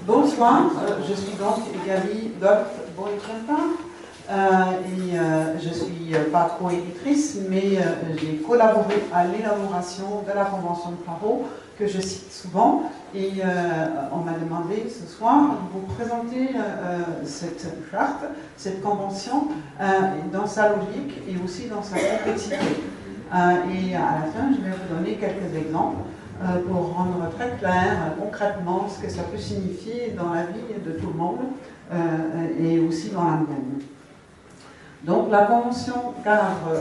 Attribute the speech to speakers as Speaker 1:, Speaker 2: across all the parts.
Speaker 1: Bonsoir, je suis donc Gabi Goff-Boychenta et je suis pas co-éditrice, mais j'ai collaboré à l'élaboration de la Convention de Faro, que je cite souvent, et on m'a demandé ce soir de vous présenter cette charte, cette convention, dans sa logique et aussi dans sa complexité. Et à la fin, je vais vous donner quelques exemples pour rendre très clair concrètement ce que ça peut signifier dans la vie de tout le monde et aussi dans la mienne. Donc la convention cadre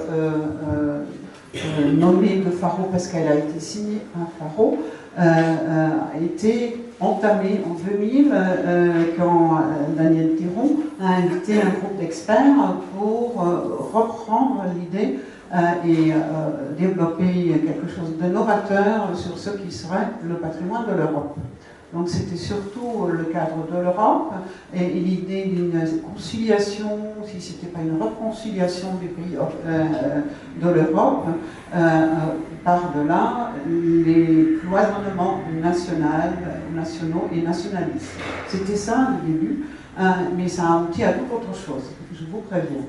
Speaker 1: nommée de Faro parce qu'elle a été signée à Faro a été entamée en 2000 quand Daniel Théron a invité un groupe d'experts pour reprendre l'idée et développer quelque chose de novateur sur ce qui serait le patrimoine de l'Europe. Donc c'était surtout le cadre de l'Europe et l'idée d'une conciliation, si ce n'était pas une réconciliation des pays de l'Europe, par-delà les cloisonnements nationaux et nationalistes. C'était ça le début, mais ça a abouti à toute autre chose, je vous préviens.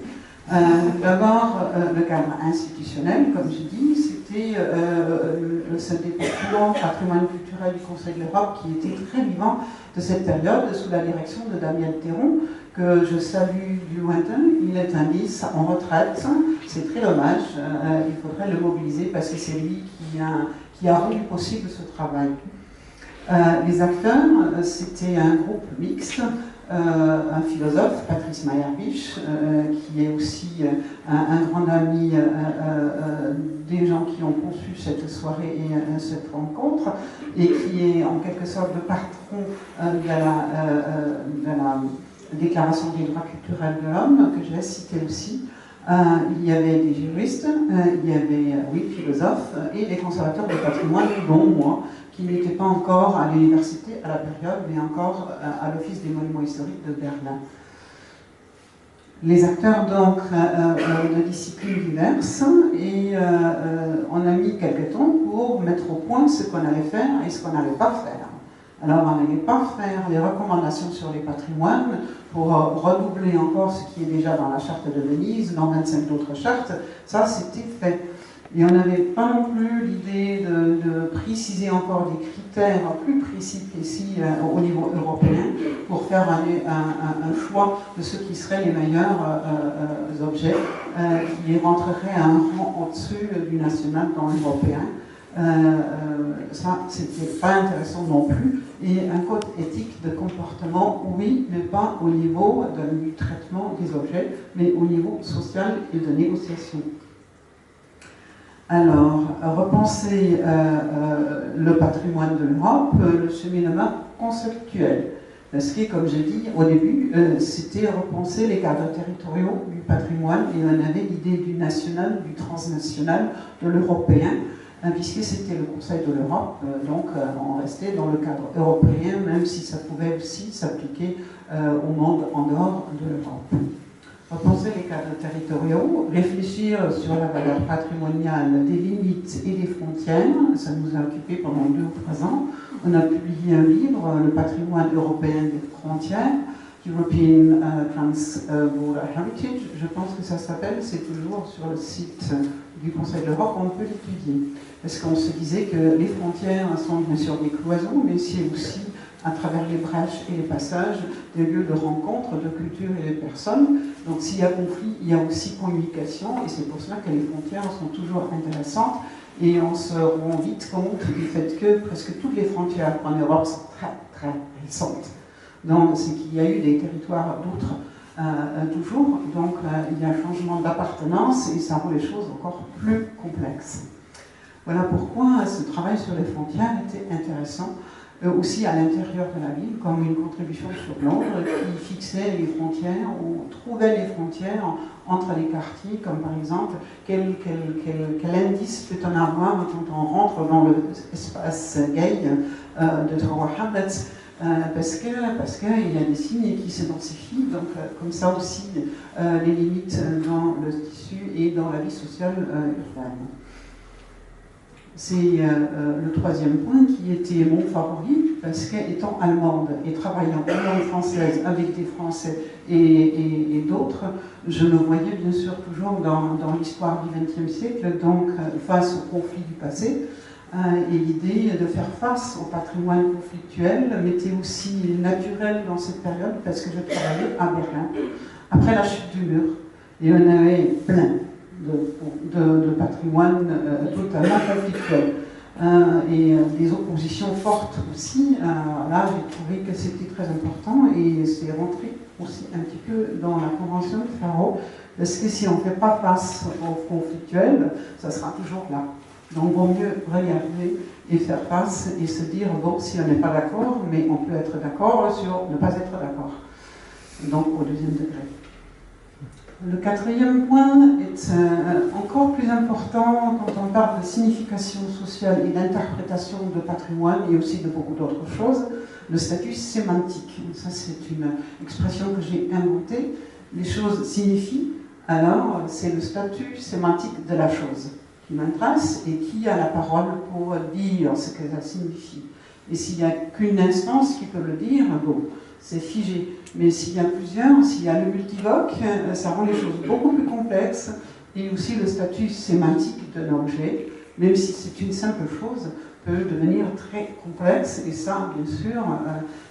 Speaker 1: D'abord, le cadre institutionnel, comme je dis, c'était ce département patrimoine culturel du Conseil de l'Europe qui était très vivant de cette période sous la direction de Daniel Théron, que je salue du lointain. Il est un lys en retraite, c'est très dommage, il faudrait le mobiliser parce que c'est lui qui a rendu possible ce travail. Les acteurs, c'était un groupe mixte. Un philosophe, Patrice Mayerwich, qui est aussi un grand ami des gens qui ont conçu cette soirée et cette rencontre, et qui est en quelque sorte le patron de la Déclaration des droits culturels de l'homme, que je vais citer aussi. Il y avait des juristes, il y avait 8 philosophes et des conservateurs du patrimoine, dont moi, qui n'étaient pas encore à l'université à la période, mais encore à l'Office des monuments historiques de Berlin. Les acteurs donc de disciplines diverses, et on a mis quelques temps pour mettre au point ce qu'on allait faire et ce qu'on n'allait pas faire. Alors on n'allait pas faire les recommandations sur les patrimoines pour redoubler encore ce qui est déjà dans la charte de Venise, dans 25 autres chartes, ça c'était fait. Et on n'avait pas non plus l'idée de préciser encore des critères plus précis au niveau européen pour faire un choix de ce qui seraient les meilleurs objets qui rentreraient à un rang au-dessus du national dans l'européen. Ça, c'était pas intéressant non plus. Et un code éthique de comportement, oui, mais pas au niveau du traitement des objets, mais au niveau social et de négociation. Alors, repenser le patrimoine de l'Europe, le cheminement conceptuel. Parce que, comme j'ai dit au début, c'était repenser les cadres territoriaux du patrimoine, et on avait l'idée du national, du transnational, de l'européen, puisque c'était le Conseil de l'Europe, donc on restait dans le cadre européen, même si ça pouvait aussi s'appliquer au monde en dehors de l'Europe. Repenser les cadres territoriaux, réfléchir sur la valeur patrimoniale des limites et des frontières, ça nous a occupé pendant 2 ou 3 ans. On a publié un livre, Le patrimoine européen des frontières, European Trans-Border Heritage, je pense que ça s'appelle, c'est toujours sur le site du Conseil de l'Europe, on peut l'étudier. Parce qu'on se disait que les frontières sont bien sûr des cloisons, mais c'est aussi à travers les brèches et les passages, des lieux de rencontre de culture et de personnes. Donc s'il y a conflit, il y a aussi communication, et c'est pour cela que les frontières sont toujours intéressantes, et on se rend vite compte du fait que presque toutes les frontières en Europe sont très très récentes. Donc c'est qu'il y a eu des territoires d'autres toujours, donc il y a un changement d'appartenance, et ça rend les choses encore plus complexes. Voilà pourquoi ce travail sur les frontières était intéressant, aussi à l'intérieur de la ville, comme une contribution sur Londres, qui fixait les frontières, ou trouvait les frontières entre les quartiers, comme par exemple, quel indice peut-on avoir quand on rentre dans l'espace gay de Tower Hamlets, parce qu'il y a des signes qui se densifient, donc comme ça aussi, les limites dans le tissu et dans la vie sociale urbaine. C'est le troisième point qui était mon favori, parce qu'étant allemande et travaillant en langue française avec des Français et d'autres, je me voyais bien sûr toujours dans l'histoire du XXe siècle, donc face aux conflits du passé. Et l'idée de faire face au patrimoine conflictuel m'était aussi naturelle dans cette période, parce que je travaillais à Berlin, après la chute du mur. Et on avait plein de patrimoine totalement conflictuel. Et des oppositions fortes aussi. Là, j'ai trouvé que c'était très important et c'est rentré aussi un petit peu dans la Convention de Faro, parce que si on ne fait pas face au conflictuel, ça sera toujours là. Donc, il vaut mieux regarder et faire face et se dire, bon, si on n'est pas d'accord, mais on peut être d'accord sur ne pas être d'accord. Donc, au deuxième degré. Le quatrième point est encore plus important quand on parle de signification sociale et d'interprétation de patrimoine et aussi de beaucoup d'autres choses, le statut sémantique. Ça, c'est une expression que j'ai inventée. Les choses signifient, alors c'est le statut sémantique de la chose qui m'intéresse et qui a la parole pour dire ce que ça signifie. Et s'il n'y a qu'une instance qui peut le dire, bon, c'est figé. Mais s'il y a plusieurs, s'il y a le multivoque, ça rend les choses beaucoup plus complexes. Et aussi le statut sémantique d'un objet, même si c'est une simple chose, peut devenir très complexe. Et ça, bien sûr,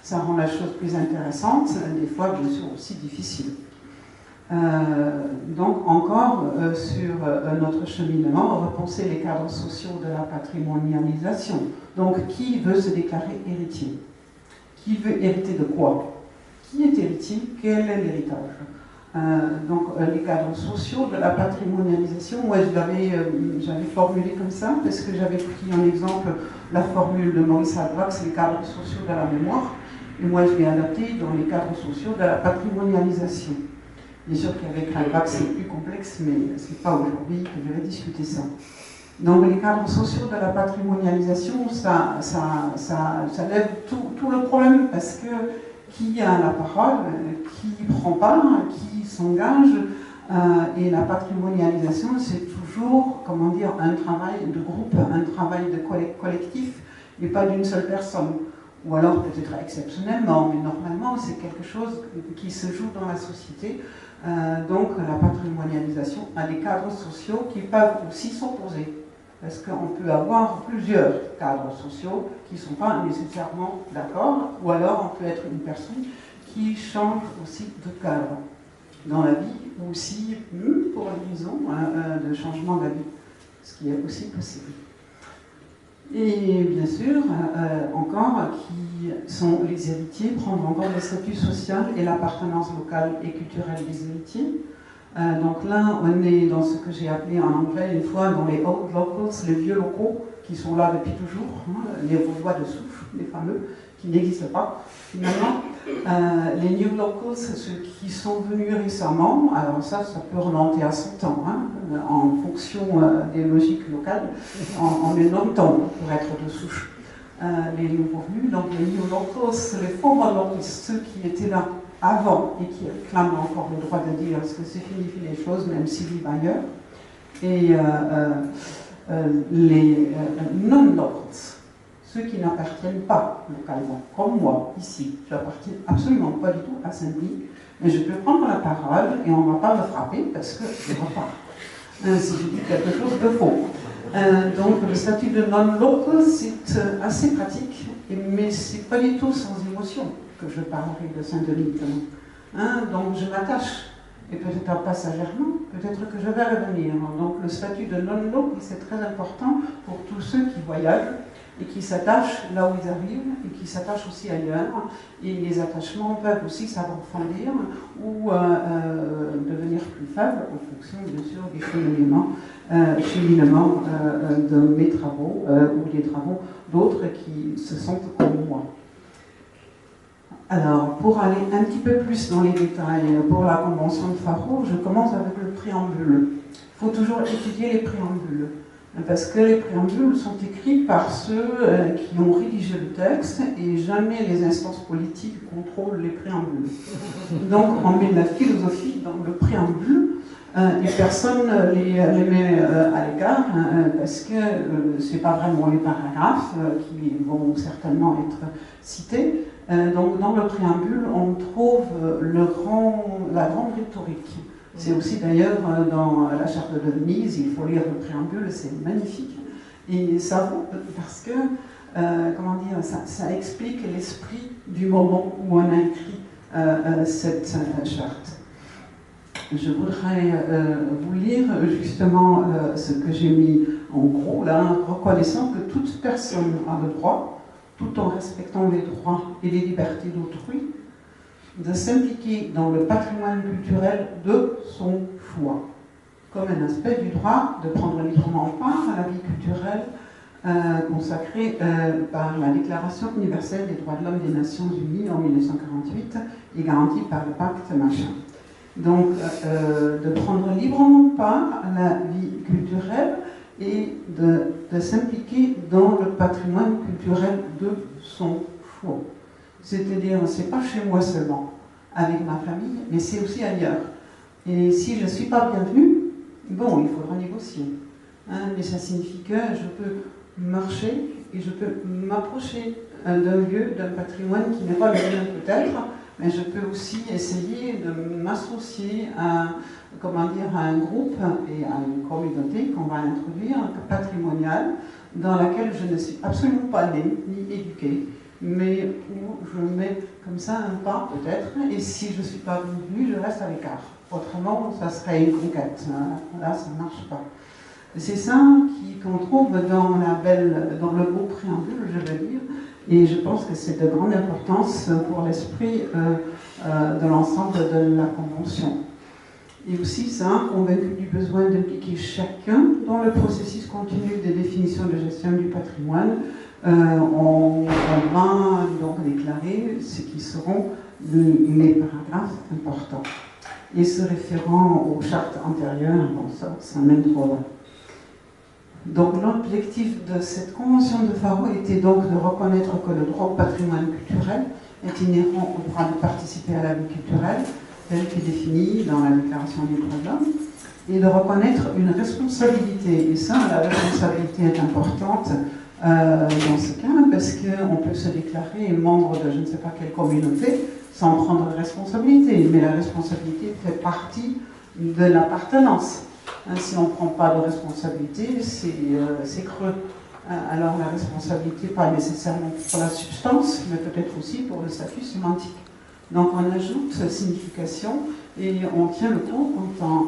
Speaker 1: ça rend la chose plus intéressante, des fois, bien sûr, aussi difficile. Donc, encore sur notre cheminement, repenser les cadres sociaux de la patrimonialisation. Donc, qui veut se déclarer héritier? Qui veut hériter de quoi? Qui est héritier? Quel est l'héritage? Donc, les cadres sociaux de la patrimonialisation, moi j'avais formulé comme ça, parce que j'avais pris en exemple la formule de Maurice Hadrox, les cadres sociaux de la mémoire, et moi je l'ai adapté dans les cadres sociaux de la patrimonialisation. Bien sûr qu'avec Hadrox c'est plus complexe, mais ce n'est pas aujourd'hui que je vais discuter ça. Donc les cadres sociaux de la patrimonialisation, ça lève tout le problème, parce que qui a la parole, qui prend part, qui s'engage, et la patrimonialisation, c'est toujours, comment dire, un travail de groupe, un travail de collectif, et pas d'une seule personne. Ou alors peut-être exceptionnellement, mais normalement c'est quelque chose qui se joue dans la société. Donc la patrimonialisation a des cadres sociaux qui peuvent aussi s'opposer. Parce qu'on peut avoir plusieurs cadres sociaux qui ne sont pas nécessairement d'accord, ou alors on peut être une personne qui change aussi de cadre dans la vie, ou aussi pour une raison de changement d'avis, ce qui est aussi possible. Et bien sûr, encore, qui sont les héritiers, prendre encore le statut social et l'appartenance locale et culturelle des héritiers. Donc là, on est dans ce que j'ai appelé en anglais une fois dans les old locals, les vieux locaux qui sont là depuis toujours, les Vaudois de Souffle, les fameux, qui n'existent pas finalement. Les new locals, ceux qui sont venus récemment, alors ça peut remonter à 100 ans, en fonction des logiques locales, on met longtemps pour être de souche. Les nouveaux venus, donc les new locals, les former locals, ceux qui étaient là avant et qui réclament encore le droit de dire ce que signifient les choses, même s'ils vivent ailleurs. Et les non-locals, ceux qui n'appartiennent pas localement, comme moi, ici. Je n'appartiens absolument pas du tout à Saint-Denis, mais je peux prendre la parole et on ne va pas me frapper parce que je repars. Si je dis quelque chose de faux. Donc le statut de non-local, c'est assez pratique, mais c'est pas du tout sans émotion que je parlerai de Saint-Denis. Donc je m'attache, et peut-être passagèrement, peut-être que je vais revenir. Donc le statut de non-local, c'est très important pour tous ceux qui voyagent et qui s'attachent là où ils arrivent et qui s'attachent aussi ailleurs. Et les attachements peuvent aussi s'approfondir ou devenir plus faibles en fonction, bien sûr, des cheminements de mes travaux ou des travaux d'autres qui se sentent comme moi. Alors, pour aller un petit peu plus dans les détails pour la Convention de Faro, je commence avec le préambule. Il faut toujours étudier les préambules, parce que les préambules sont écrits par ceux qui ont rédigé le texte et jamais les instances politiques contrôlent les préambules. Donc, on met de la philosophie dans le préambule les personnes les met à l'écart parce que ce n'est pas vraiment les paragraphes qui vont certainement être cités. Donc dans le préambule, on trouve la grande rhétorique. C'est aussi d'ailleurs dans la charte de Venise, il faut lire le préambule, c'est magnifique. Et ça vaut parce que, comment dire, ça explique l'esprit du moment où on a écrit cette charte. Je voudrais vous lire justement ce que j'ai mis en gros, là, reconnaissant que toute personne a le droit, tout en respectant les droits et les libertés d'autrui, de s'impliquer dans le patrimoine culturel de son choix, comme un aspect du droit de prendre librement part à la vie culturelle consacrée par la Déclaration universelle des droits de l'homme des Nations Unies en 1948 et garantie par le pacte Machin. Donc, de prendre librement part à la vie culturelle et de s'impliquer dans le patrimoine culturel de son choix. C'est-à-dire, c'est pas chez moi seulement, avec ma famille, mais c'est aussi ailleurs. Et si je ne suis pas bienvenue, bon, il faudra négocier. Hein, mais ça signifie que je peux marcher et je peux m'approcher d'un lieu, d'un patrimoine qui n'est pas le mien peut-être, mais je peux aussi essayer de m'associer à un groupe et à une communauté qu'on va introduire, patrimoniale, dans laquelle je ne suis absolument pas née ni éduquée, mais où je mets comme ça un pas peut-être, et si je ne suis pas venue, je reste à l'écart. Autrement, ça serait une conquête. Là, ça ne marche pas. C'est ça qu'on trouve dans le beau préambule, je veux dire, et je pense que c'est de grande importance pour l'esprit de l'ensemble de la Convention. Et aussi ça, convaincu du besoin d'impliquer chacun dans le processus continu des définitions de gestion du patrimoine, on va donc déclarer ce qui seront les paragraphes importants. Et se référant aux chartes antérieures, bon, ça mène trop loin. Donc l'objectif de cette convention de Faro était donc de reconnaître que le droit au patrimoine culturel est inhérent au droit de participer à la vie culturelle, tel qu'est défini dans la Déclaration des droits de l'homme, et de reconnaître une responsabilité. Et ça, la responsabilité est importante dans ce cas, parce qu'on peut se déclarer membre de je ne sais pas quelle communauté sans prendre responsabilité, mais la responsabilité fait partie de l'appartenance. Si on ne prend pas de responsabilité, c'est creux. Alors la responsabilité, pas nécessairement pour la substance, mais peut-être aussi pour le statut sémantique. Donc on ajoute signification et on tient le coup quand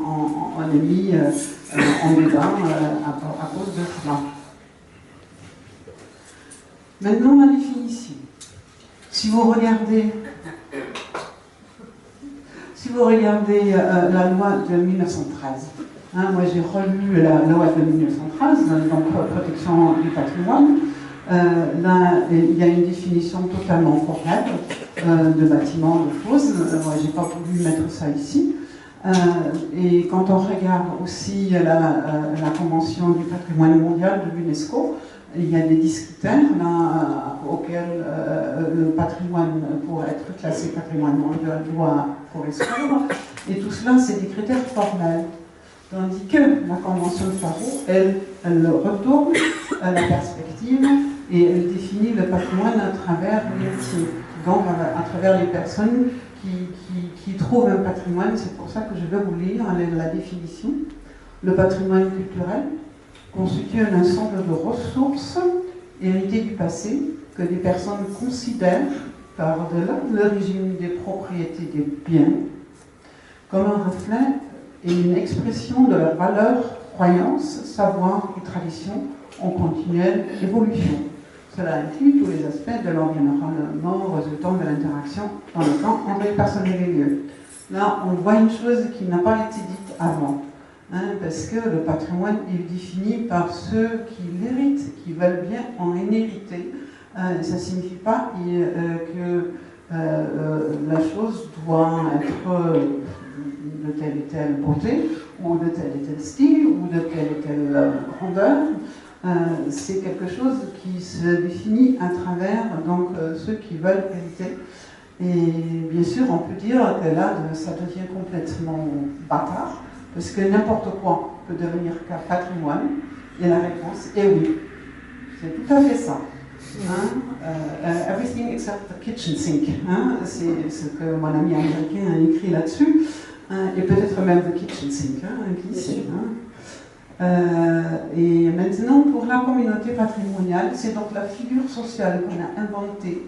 Speaker 1: on est mis en débat à cause de cela. Maintenant la définition. Si vous regardez la loi de 1913, moi j'ai relu la loi de 1913, donc protection du patrimoine. Là, il y a une définition totalement formelle de bâtiments, de choses. Moi, j'ai pas voulu mettre ça ici. Et quand on regarde aussi la Convention du patrimoine mondial de l'UNESCO, il y a des 10 critères auxquels le patrimoine, pour être classé patrimoine mondial, doit correspondre. Et tout cela, c'est des critères formels. Tandis que la Convention de Faro, elle retourne à la perspective et elle définit le patrimoine à travers les métiers, donc à travers les personnes qui trouvent un patrimoine. C'est pour ça que je vais vous lire la définition. Le patrimoine culturel constitue un ensemble de ressources héritées du passé que des personnes considèrent par-delà le régime des propriétés des biens comme un reflet et une expression de leurs valeurs, croyances, savoirs et traditions en continuelle évolution. Cela inclut tous les aspects de l'environnement résultant de l'interaction dans le temps entre les personnes et les lieux. Là, on voit une chose qui n'a pas été dite avant, parce que le patrimoine est défini par ceux qui l'héritent, qui veulent bien en hériter. Ça ne signifie pas que la chose doit être de telle et telle beauté, ou de tel et tel style, ou de telle et telle grandeur. C'est quelque chose qui se définit à travers donc, ceux qui veulent hériter. Et bien sûr, on peut dire que là, ça devient complètement bâtard, Parce que n'importe quoi peut devenir patrimoine. Et la réponse est oui. C'est tout à fait ça. Everything except the kitchen sink. C'est ce que mon ami américain a écrit là-dessus. Et peut-être même the kitchen sink. Qui sait, et maintenant, pour la communauté patrimoniale, c'est donc la figure sociale qu'on a inventée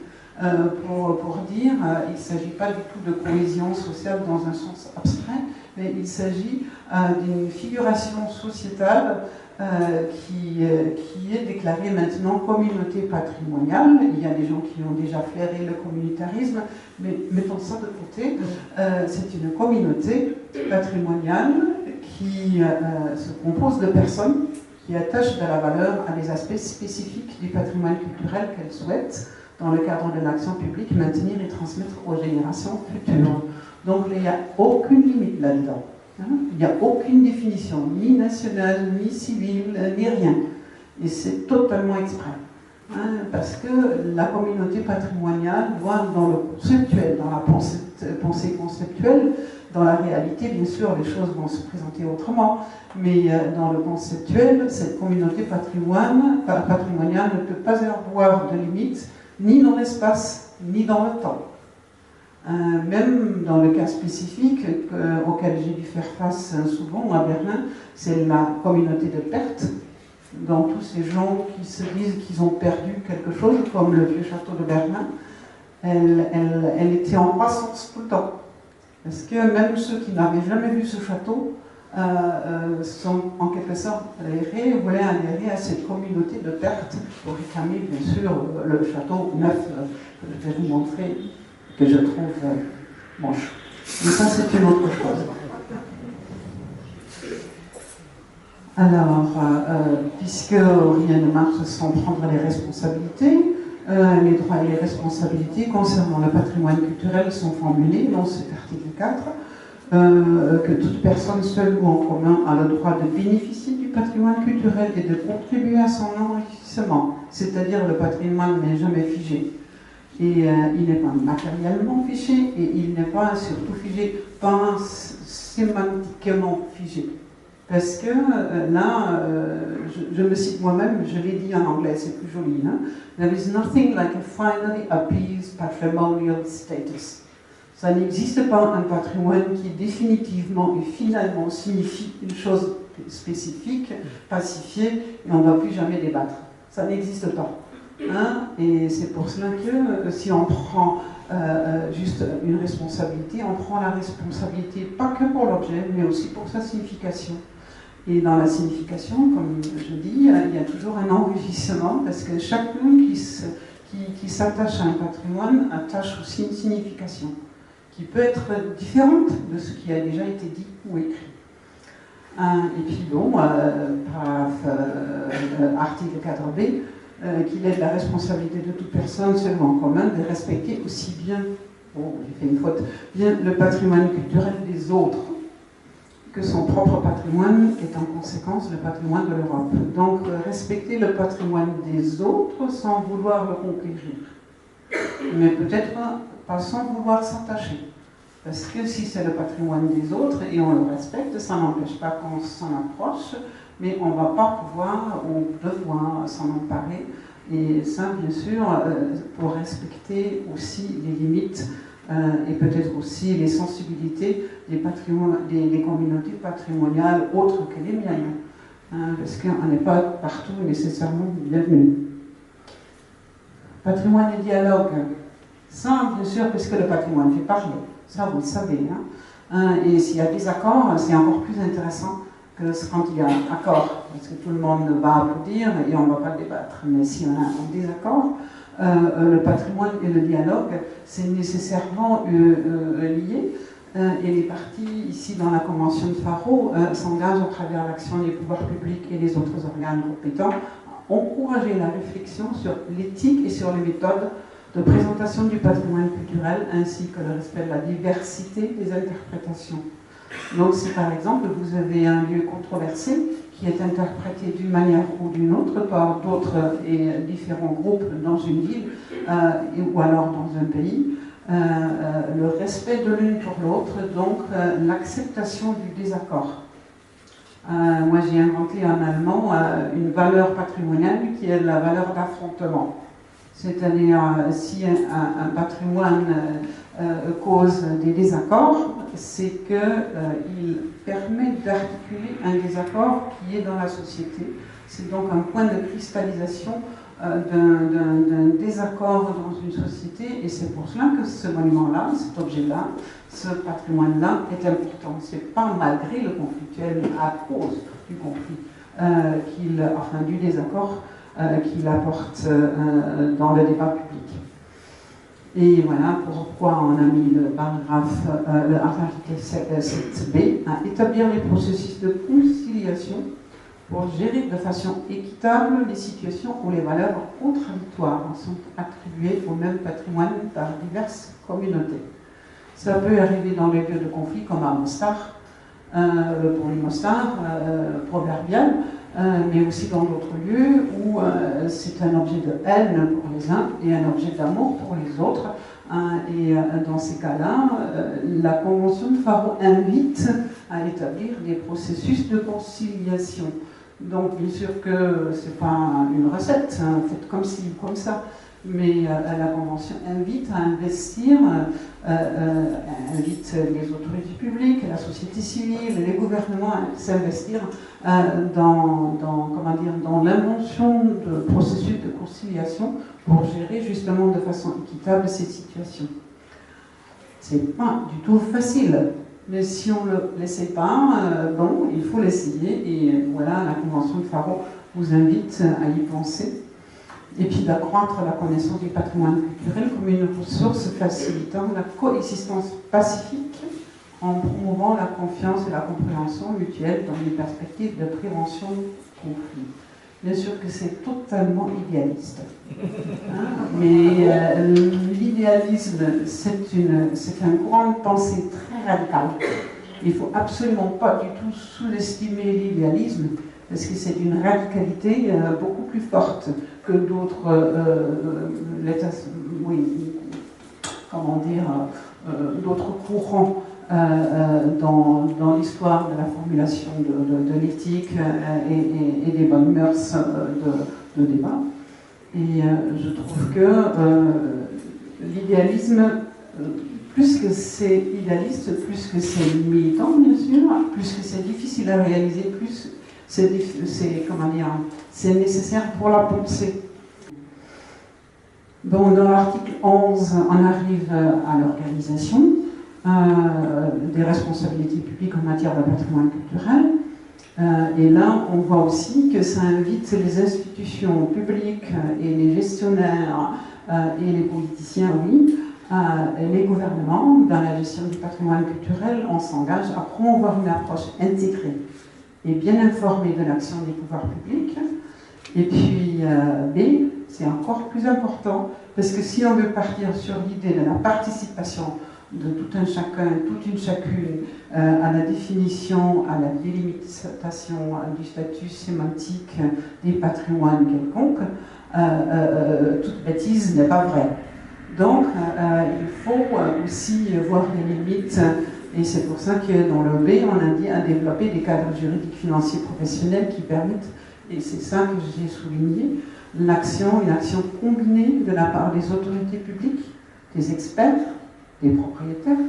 Speaker 1: pour dire il ne s'agit pas du tout de cohésion sociale dans un sens abstrait, mais il s'agit d'une figuration sociétale qui est déclarée maintenant communauté patrimoniale. Il y a des gens qui ont déjà flairé le communautarisme, mais mettons ça de côté. C'est une communauté patrimoniale qui se compose de personnes qui attachent de la valeur à des aspects spécifiques du patrimoine culturel qu'elles souhaitent, dans le cadre de l'action publique, maintenir et transmettre aux générations futures. Donc il n'y a aucune limite là-dedans. Il n'y a aucune définition, ni nationale, ni civile, ni rien. Et c'est totalement exprès. Parce que la communauté patrimoniale doit, dans le conceptuel, dans la pensée conceptuelle, dans la réalité, bien sûr, les choses vont se présenter autrement, mais dans le conceptuel, cette communauté patrimoniale ne peut pas avoir de limite, ni dans l'espace, ni dans le temps. Même dans le cas spécifique auquel j'ai dû faire face souvent à Berlin, c'est la communauté de perte. Donc tous ces gens qui se disent qu'ils ont perdu quelque chose, comme le vieux château de Berlin, elle était en croissance tout le temps. Parce que même ceux qui n'avaient jamais vu ce château sont en quelque sorte voulaient adhérer à cette communauté de perte pour réclamer bien sûr le château neuf que je vais vous montrer, que je trouve moche. Mais ça c'est une autre chose. Alors, puisque rien ne marche sans prendre les responsabilités, les droits et les responsabilités concernant le patrimoine culturel sont formulés dans cet article 4, que toute personne seule ou en commun a le droit de bénéficier du patrimoine culturel et de contribuer à son enrichissement. C'est-à-dire le patrimoine n'est jamais figé. Et il n'est pas matériellement figé, et il n'est pas surtout figé, pas sémantiquement figé. Parce que là, je me cite moi-même, je l'ai dit en anglais, c'est plus joli. There is nothing like a finally appeased patrimonial status. Ça n'existe pas un patrimoine qui définitivement et finalement signifie une chose spécifique, pacifiée, et on ne va plus jamais débattre. Ça n'existe pas. Et c'est pour cela que si on prend juste une responsabilité, on prend la responsabilité pas que pour l'objet, mais aussi pour sa signification. Et dans la signification, comme je dis, il y a toujours un enrichissement, parce que chacun qui s'attache à un patrimoine attache aussi une signification, qui peut être différente de ce qui a déjà été dit ou écrit. Et puis bon, article 4b, qu'il est de la responsabilité de toute personne, seule ou en commun, de respecter aussi bien, j'ai fait une faute, bien le patrimoine culturel des autres, que son propre patrimoine est en conséquence le patrimoine de l'Europe. Donc, respecter le patrimoine des autres sans vouloir le conquérir. Mais peut-être pas sans vouloir s'attacher. Parce que si c'est le patrimoine des autres et on le respecte, ça n'empêche pas qu'on s'en approche, mais on ne va pas pouvoir ou devoir s'en emparer. Et ça, bien sûr, pour respecter aussi les limites et peut-être aussi les sensibilités des communautés patrimoniales autres que les miennes. Parce qu'on n'est pas partout nécessairement bienvenu. Patrimoine et dialogue. Ça, bien sûr, parce que le patrimoine fait parler. Ça, vous le savez. Et s'il y a des accords, c'est encore plus intéressant que quand il y a un accord, parce que tout le monde va applaudir et on ne va pas débattre. Mais si on a un désaccord, le patrimoine et le dialogue, c'est nécessairement lié. Et les parties, ici dans la Convention de Faro, s'engagent à travers l'action des pouvoirs publics et des autres organes compétents à encourager la réflexion sur l'éthique et sur les méthodes de présentation du patrimoine culturel, ainsi que le respect de la diversité des interprétations. Donc si par exemple vous avez un lieu controversé qui est interprété d'une manière ou d'une autre par d'autres et différents groupes dans une ville ou alors dans un pays, le respect de l'une pour l'autre, donc l'acceptation du désaccord. Moi, j'ai inventé en allemand une valeur patrimoniale qui est la valeur d'affrontement. C'est-à-dire, si un patrimoine cause des désaccords, c'est qu'il permet d'articuler un désaccord qui est dans la société. C'est donc un point de cristallisation d'un désaccord dans une société, et c'est pour cela que ce monument-là, cet objet-là, ce patrimoine-là est important. C'est pas malgré le conflictuel, mais à cause du conflit, du désaccord qu'il apporte dans le débat public. Et voilà pourquoi on a mis le paragraphe, l'article 7b, à établir les processus de conciliation pour gérer de façon équitable les situations où les valeurs contradictoires sont attribuées au même patrimoine par diverses communautés. Ça peut arriver dans les lieux de conflit comme à Mostar, pour les Mostar, proverbial, mais aussi dans d'autres lieux où c'est un objet de haine pour les uns et un objet d'amour pour les autres. Et dans ces cas-là, la Convention de Faro invite à établir des processus de conciliation. Donc, bien sûr que ce n'est pas une recette, faite comme ci ou comme ça, mais la Convention invite à investir, invite les autorités publiques, la société civile, les gouvernements à s'investir dans l'invention de processus de conciliation pour gérer justement de façon équitable ces situations. C'est pas du tout facile. Mais si on ne l'essaie pas, il faut l'essayer. Et voilà, la Convention de Faro vous invite à y penser. Et puis d'accroître la connaissance du patrimoine culturel comme une ressource facilitant la coexistence pacifique en promouvant la confiance et la compréhension mutuelle dans les perspectives de prévention du conflit. Bien sûr que c'est totalement idéaliste. Mais l'idéalisme, c'est un courant de pensée très radical. Il ne faut absolument pas du tout sous-estimer l'idéalisme, parce que c'est une radicalité beaucoup plus forte que d'autres d'autres courants dans l'histoire de la formulation de l'éthique et des bonnes mœurs de débat. Et je trouve que l'idéalisme, plus que c'est idéaliste, plus que c'est militant, bien sûr, plus que c'est difficile à réaliser, plus c'est nécessaire pour la pensée. Bon, dans l'article 11, on arrive à l'organisation des responsabilités publiques en matière de patrimoine culturel. Et là, on voit aussi que ça invite les institutions publiques et les gestionnaires et les politiciens, oui, les gouvernements, dans la gestion du patrimoine culturel, on s'engage à promouvoir une approche intégrée et bien informée de l'action des pouvoirs publics. Et puis, B, c'est encore plus important, parce que si on veut partir sur l'idée de la participation de tout un chacun, toute une chacune, à la définition, à la délimitation du statut sémantique des patrimoines quelconques, toute bêtise n'est pas vraie. Donc, il faut aussi voir les limites, et c'est pour ça que dans le B, on a dit à développer des cadres juridiques, financiers, professionnels qui permettent, et c'est ça que j'ai souligné, une action combinée de la part des autorités publiques, des experts, des propriétaires,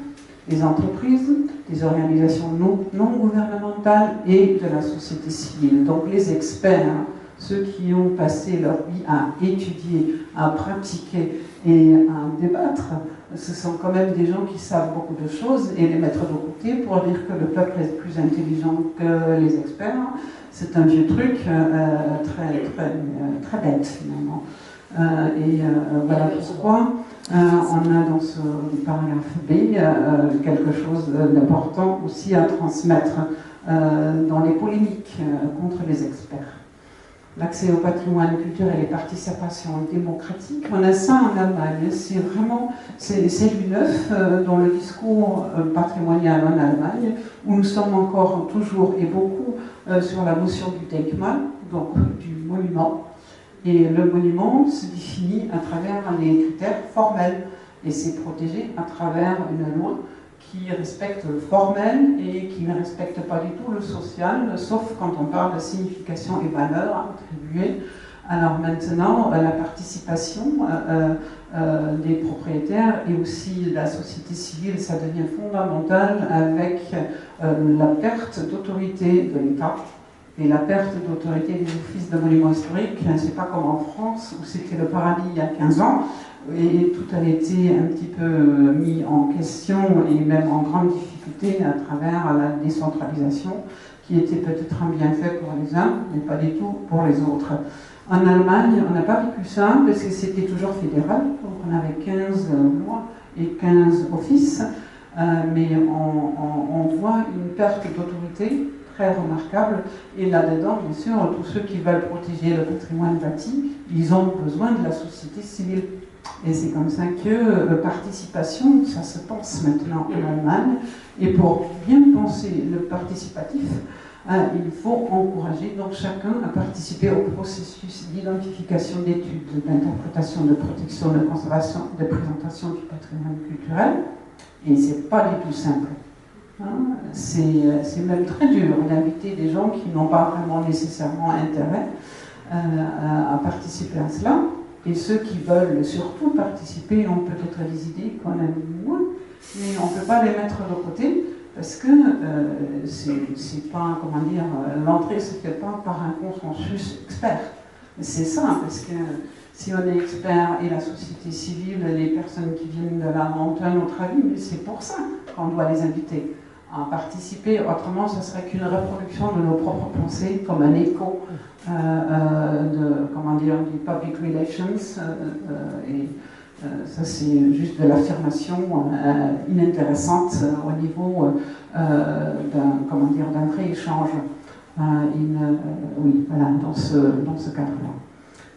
Speaker 1: des entreprises, des organisations non gouvernementales et de la société civile. Donc les experts, ceux qui ont passé leur vie à étudier, à pratiquer et à débattre, ce sont quand même des gens qui savent beaucoup de choses, et les mettre de côté pour dire que le peuple est plus intelligent que les experts, c'est un vieux truc très bête finalement. Voilà pourquoi on a dans ce paragraphe B quelque chose d'important aussi à transmettre dans les polémiques contre les experts. L'accès au patrimoine culturel et participation démocratique, on a ça en Allemagne. C'est vraiment, c'est du neuf dans le discours patrimonial en Allemagne, où nous sommes encore toujours et beaucoup sur la notion du Denkmal, donc du monument. Et le monument se définit à travers des critères formels, et c'est protégé à travers une loi qui respecte le formel et qui ne respecte pas du tout le social, sauf quand on parle de signification et valeur attribuée. Alors maintenant, la participation des propriétaires et aussi de la société civile, ça devient fondamental avec la perte d'autorité de l'État et la perte d'autorité des offices de monuments historiques. C'est pas comme en France où c'était le paradis il y a 15 ans et tout a été un petit peu mis en question et même en grande difficulté à travers la décentralisation qui était peut-être un bienfait pour les uns mais pas du tout pour les autres. En Allemagne, on n'a pas vécu ça parce que c'était toujours fédéral, donc on avait 15 lois et 15 offices, mais on voit une perte d'autorité très remarquable. Et là-dedans, bien sûr, tous ceux qui veulent protéger le patrimoine bâti, ils ont besoin de la société civile. Et c'est comme ça que participation, ça se pense maintenant en Allemagne. Et pour bien penser le participatif, il faut encourager donc chacun à participer au processus d'identification, d'études, d'interprétation, de protection, de conservation, de présentation du patrimoine culturel. Et c'est pas du tout simple. C'est même très dur d'inviter des gens qui n'ont pas vraiment nécessairement intérêt à participer à cela. Et ceux qui veulent surtout participer ont peut-être des idées qu'on aime moins, mais on ne peut pas les mettre de côté. Parce que c'est pas, comment dire, l'entrée ne se fait pas par un consensus expert. C'est ça, parce que si on est expert et la société civile, les personnes qui viennent de la montagne, notre avis, mais c'est pour ça qu'on doit les inviter à participer. Autrement, ce serait qu'une reproduction de nos propres pensées, comme un écho comment dire, du public relations. Ça, c'est juste de l'affirmation inintéressante au niveau d'un vrai échange. Oui, voilà, dans ce cadre-là.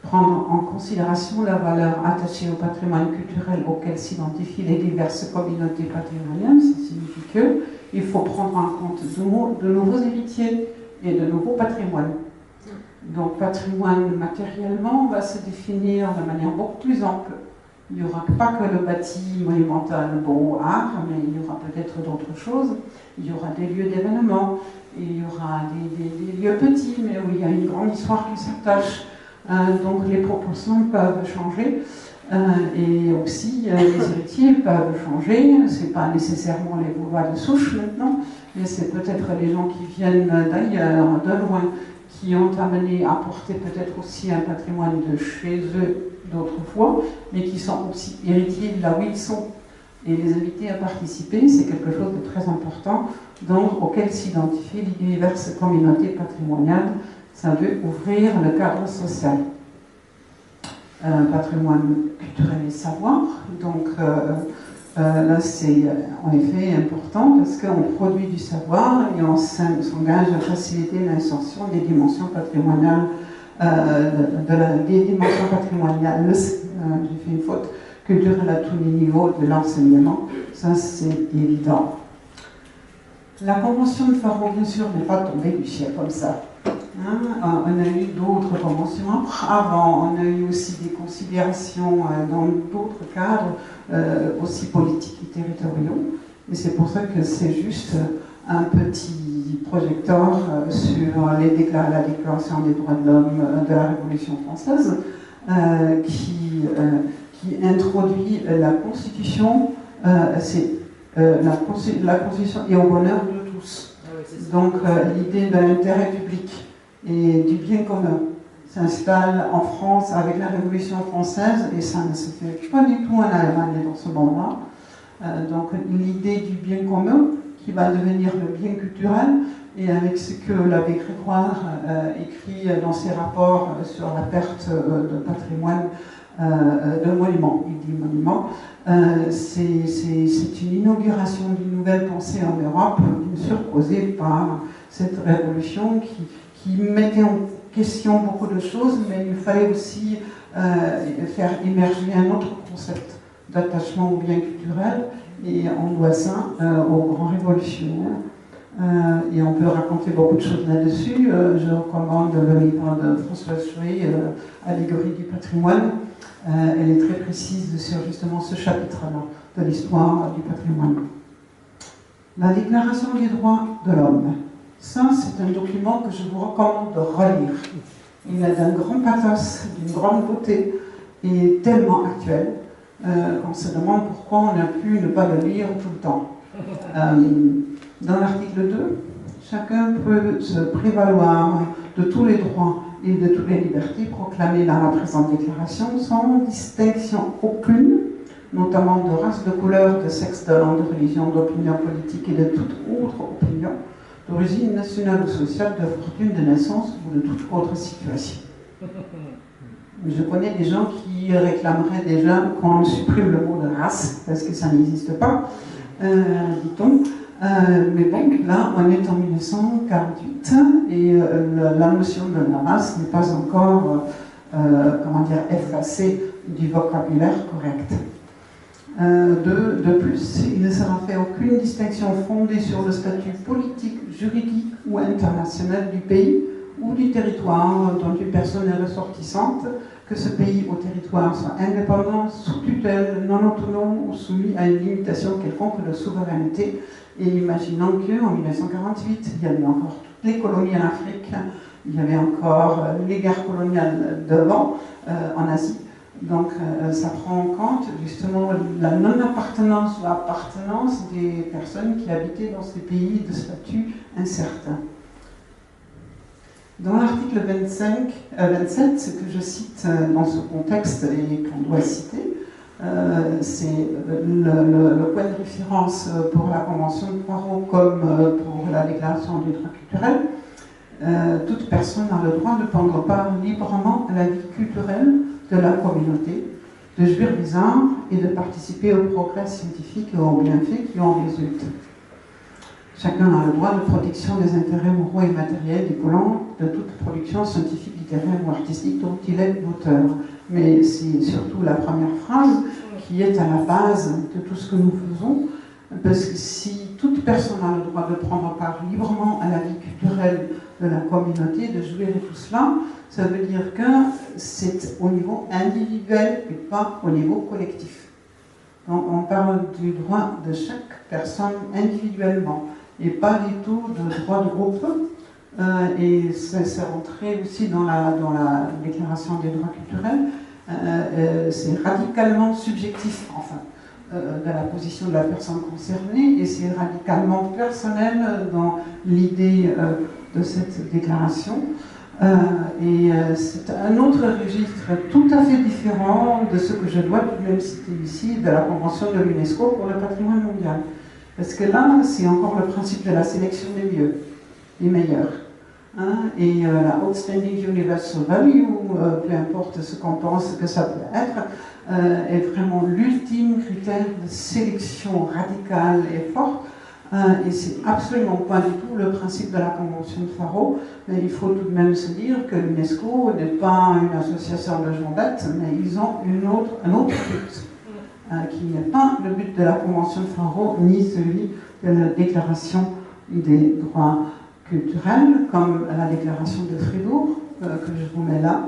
Speaker 1: Prendre en considération la valeur attachée au patrimoine culturel auquel s'identifient les diverses communautés patrimoniales, ça signifie qu'il faut prendre en compte de nouveaux héritiers et de nouveaux patrimoines. Donc, patrimoine matériellement va se définir de manière beaucoup plus ample. Il n'y aura pas que le bâti monumental beau art, mais il y aura peut-être d'autres choses. Il y aura des lieux d'événements, il y aura des lieux petits, mais où il y a une grande histoire qui s'attache. Donc les proportions peuvent changer. Et aussi, les héritiers peuvent changer. Ce n'est pas nécessairement les vouloirs de souche maintenant, mais c'est peut-être les gens qui viennent d'ailleurs, de loin, qui ont amené à porter peut-être aussi un patrimoine de chez eux d'autrefois, mais qui sont aussi héritiers de là où ils sont. Et les inviter à participer, c'est quelque chose de très important, donc auquel s'identifient les diverses communautés patrimoniales. Ça veut ouvrir le cadre social. Patrimoine culturel et savoir. Donc là, c'est en effet important parce qu'on produit du savoir et on s'engage à faciliter l'insertion des dimensions patrimoniales, des dimensions patrimoniales. J'ai fait une faute culturelle à tous les niveaux de l'enseignement. Ça, c'est évident. La Convention de Faro, bien sûr, n'est pas tombée du ciel comme ça. On a eu d'autres conventions avant, on a eu aussi des considérations dans d'autres cadres, aussi politiques et territoriaux. Et c'est pour ça que c'est juste un petit projecteur sur la Déclaration des droits de l'homme de la Révolution française qui introduit la Constitution, la Constitution est au bonheur de tous. Donc l'idée de l'intérêt public et du bien commun s'installe en France avec la Révolution française et ça ne se fait pas du tout en Allemagne dans ce moment-là. Donc l'idée du bien commun qui va devenir le bien culturel et avec ce que l'abbé Grégoire écrit dans ses rapports sur la perte de patrimoine de monuments, il dit monuments, c'est une inauguration d'une nouvelle pensée en Europe, bien sûr causée par cette révolution qui mettait en question beaucoup de choses, mais il fallait aussi faire émerger un autre concept d'attachement au bien culturel, et on doit ça aux grands révolutionnaires. Et on peut raconter beaucoup de choses là-dessus. Je recommande le livre de Françoise Chouet, Allégorie du patrimoine. Elle est très précise sur justement ce chapitre-là de l'histoire du patrimoine. La Déclaration des droits de l'homme. Ça, c'est un document que je vous recommande de relire. Il est d'un grand pathos, d'une grande beauté et tellement actuel qu'on se demande pourquoi on a pu ne pas le lire tout le temps. Dans l'article 2, chacun peut se prévaloir de tous les droits et de toutes les libertés proclamées dans la présente déclaration sans distinction aucune, notamment de race, de couleur, de sexe, de langue, de religion, d'opinion politique et de toute autre opinion, d'origine nationale ou sociale, de fortune, de naissance ou de toute autre situation. Je connais des gens qui réclameraient déjà qu'on supprime le mot de race, parce que ça n'existe pas, dit-on. Mais bon, là, on est en 1948 et la notion de la race n'est pas encore, effacée du vocabulaire correct. De plus, il ne sera fait aucune distinction fondée sur le statut politique, juridique ou international du pays ou du territoire dont une personne est ressortissante, que ce pays ou territoire soit indépendant, sous tutelle, non autonome ou soumis à une limitation quelconque de souveraineté. Et imaginons qu'en 1948, il y avait encore toutes les colonies en Afrique, il y avait encore les guerres coloniales devant, en Asie. Donc ça prend en compte justement la non-appartenance ou appartenance des personnes qui habitaient dans ces pays de statut incertain. Dans l'article 27, ce que je cite dans ce contexte et qu'on doit citer, c'est le point de référence pour la Convention de Poirot comme pour la Déclaration des droits culturels. Toute personne a le droit de prendre part librement à la vie culturelle de la communauté, de jouir des arts et de participer au progrès scientifique et aux bienfaits qui en résultent. Chacun a le droit de protection des intérêts moraux et matériels découlant de toute production scientifique, littéraire ou artistique dont il est l'auteur. Mais c'est surtout la première phrase qui est à la base de tout ce que nous faisons, parce que si toute personne a le droit de prendre part librement à la vie culturelle de la communauté, de jouir et tout cela, ça veut dire que c'est au niveau individuel et pas au niveau collectif. Donc on parle du droit de chaque personne individuellement et pas du tout de droit de groupe. Et c'est rentré aussi dans la Déclaration des droits culturels. C'est radicalement subjectif, enfin, de la position de la personne concernée, et c'est radicalement personnel dans l'idée de cette déclaration. C'est un autre registre tout à fait différent de ce que je dois tout de même citer ici, de la Convention de l'UNESCO pour le patrimoine mondial. Parce que là, c'est encore le principe de la sélection des mieux, des meilleurs. Et la Outstanding Universal Value, peu importe ce qu'on pense que ça peut être, est vraiment l'ultime critère de sélection radicale et forte. Et c'est absolument pas du tout le principe de la Convention de Faro, mais il faut tout de même se dire que l'UNESCO n'est pas une association de gens bêtes, mais ils ont un autre but, qui n'est pas le but de la Convention de Faro, ni celui de la Déclaration des droits culturels, comme la Déclaration de Fribourg, que je vous mets là,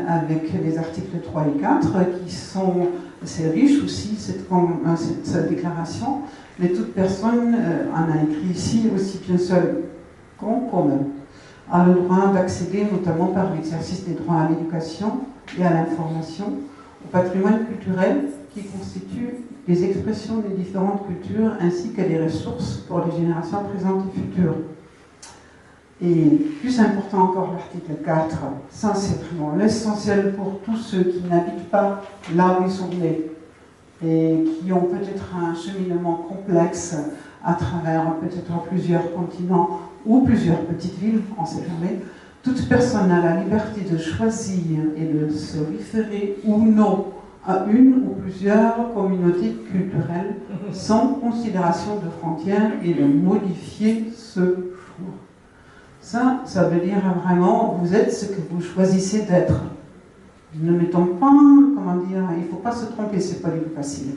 Speaker 1: avec les articles 3 et 4, qui sont assez riches aussi, cette déclaration. Mais toute personne, en a écrit ici, aussi bien seul qu'en commun, a le droit d'accéder, notamment par l'exercice des droits à l'éducation et à l'information, au patrimoine culturel qui constitue les expressions des différentes cultures ainsi que des ressources pour les générations présentes et futures. Et plus important encore, l'article 4, ça c'est vraiment l'essentiel pour tous ceux qui n'habitent pas là où ils sont nés et qui ont peut-être un cheminement complexe à travers peut-être plusieurs continents ou plusieurs petites villes, on ne sait jamais. Toute personne a la liberté de choisir et de se référer ou non à une ou plusieurs communautés culturelles sans considération de frontières et de modifier ce choix. Ça veut dire vraiment, vous êtes ce que vous choisissez d'être. Ne mettons pas, il ne faut pas se tromper, c'est pas du tout facile.